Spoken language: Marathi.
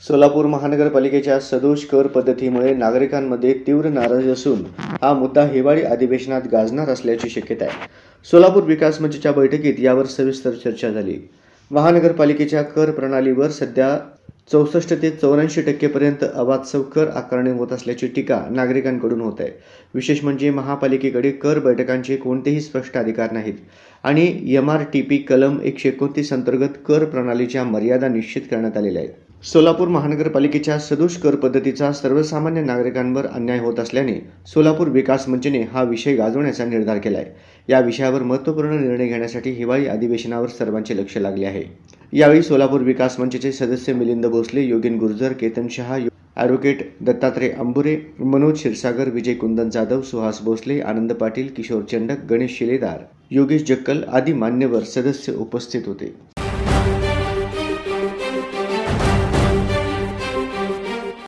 सोलापूर महानगरपालिकेच्या सदोष कर पद्धतीमुळे नागरिकांमध्ये तीव्र नाराजी असून हा मुद्दा हिवाळी अधिवेशनात गाजणार असल्याची शक्यता आहे. सोलापूर विकास मंचच्या बैठकीत यावर सविस्तर चर्चा झाली. महानगरपालिकेच्या कर प्रणालीवर सध्या 64 ते 84% पर्यंत अवास्तव कर आकारणी होत असल्याची टीका नागरिकांकडून होत आहे. विशेष म्हणजे महापालिकेकडे कर बैठकांचे कोणतेही स्पष्ट अधिकार नाहीत आणि MRTP कलम 129 अंतर्गत कर प्रणालीच्या मर्यादा निश्चित करण्यात आलेल्या आहेत. सोलापूर महानगरपालिकेच्या सदोष कर पद्धतीचा सर्वसामान्य नागरिकांवर अन्याय होत असल्याने सोलापूर विकास मंचने हा विषय गाजवण्याचा निर्धार केला आहे. या विषयावर महत्त्वपूर्ण निर्णय घेण्यासाठी हिवाळी अधिवेशनावर सर्वांचे लक्ष लागले आहे. यावेळी सोलापूर विकास मंचचे सदस्य मिलिंद भोसले, योगेन गुर्जर, केतन शहा, ॲडव्होकेट दत्तात्रय अंबुरे, मनोज क्षीरसागर, विजय कुंदन जाधव, सुहास भोसले, आनंद पाटील, किशोर चंडक, गणेश शिलेदार, योगेश जक्कल आदी मान्यवर सदस्य उपस्थित होते.